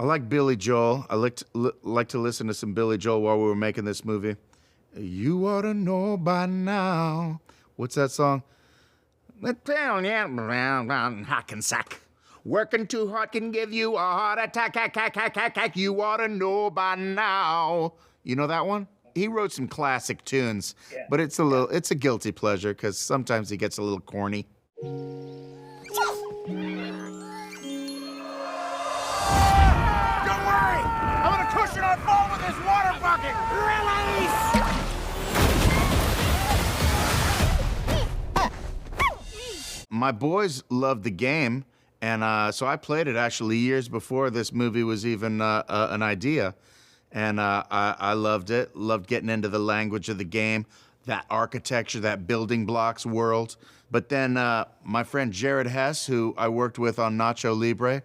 I like Billy Joel. I like to listen to some Billy Joel while we were making this movie. You ought to know by now. What's that song? Hackensack. Working too hard can give you a heart attack. You ought to know by now. You know that one? He wrote some classic tunes, but it's a guilty pleasure because sometimes he gets a little corny. Pushing our ball with this water bucket! Release! My boys loved the game, and so I played it actually years before this movie was even an idea. And I loved it, loved getting into the language of the game, that architecture, that building blocks world. But then my friend Jared Hess, who I worked with on Nacho Libre,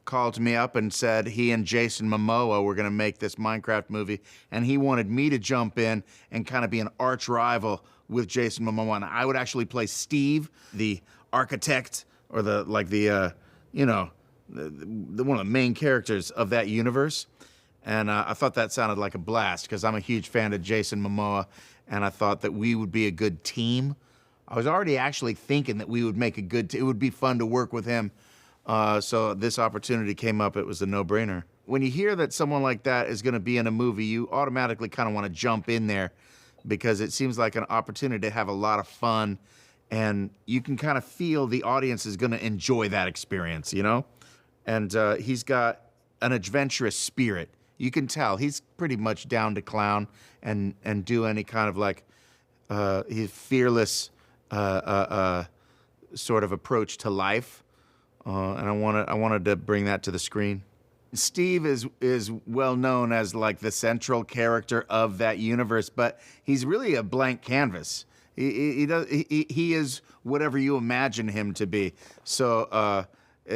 called me up and said he and Jason Momoa were gonna make this Minecraft movie, and he wanted me to jump in and kind of be an arch rival with Jason Momoa. And I would actually play Steve, the architect, or the one of the main characters of that universe. And I thought that sounded like a blast because I'm a huge fan of Jason Momoa, and I thought that we would be a good team. I was already actually thinking that we would make a good team. It would be fun to work with him. So this opportunity came up, it was a no-brainer. When you hear that someone like that is gonna be in a movie, you automatically kind of wanna jump in there because it seems like an opportunity to have a lot of fun, and you can kind of feel the audience is gonna enjoy that experience, you know? And he's got an adventurous spirit. You can tell he's pretty much down to clown and do any kind of like, he's fearless sort of approach to life. And I wanted to bring that to the screen. Steve is well known as like the central character of that universe, but he's really a blank canvas. He is whatever you imagine him to be. So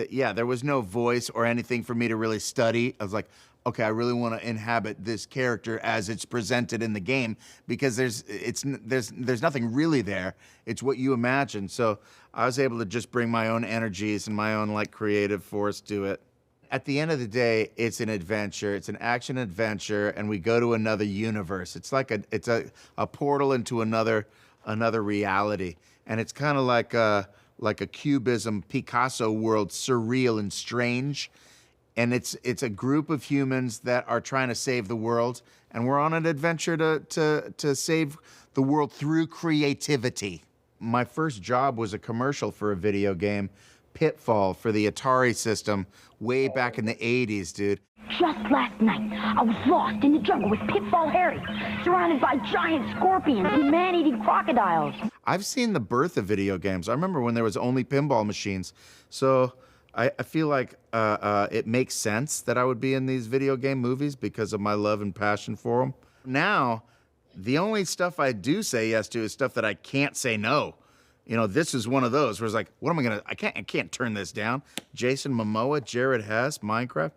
yeah, there was no voice or anything for me to really study. I was like, okay, I really want to inhabit this character as it's presented in the game because there's nothing really there. It's what you imagine. So I was able to just bring my own energies and my own like creative force to it. At the end of the day, it's an adventure. It's an action adventure, and we go to another universe. It's like a portal into another reality, and it's kind of like a Cubism Picasso world, surreal and strange. And it's a group of humans that are trying to save the world, and we're on an adventure to save the world through creativity. My first job was a commercial for a video game, Pitfall, for the Atari system, way back in the 80s, dude. Just last night, I was lost in the jungle with Pitfall Harry, surrounded by giant scorpions and man-eating crocodiles. I've seen the birth of video games. I remember when there was only pinball machines, so I feel like it makes sense that I would be in these video game movies because of my love and passion for them. Now, the only stuff I do say yes to is stuff that I can't say no. You know, this is one of those where it's like, what am I gonna, I can't turn this down. Jason Momoa, Jared Hess, Minecraft.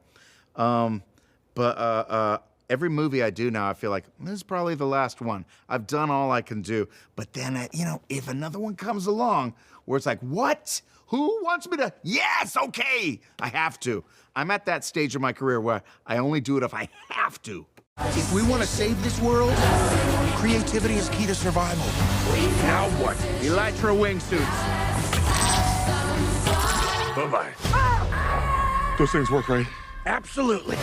Every movie I do now, I feel like, this is probably the last one. I've done all I can do. But then, if another one comes along where it's like, what? Who wants me to? Yes, okay, I have to. I'm at that stage of my career where I only do it if I have to. If we want to save this world, creativity is key to survival. Now what? Elytra wingsuits. Bye-bye. Those things work, right? Absolutely.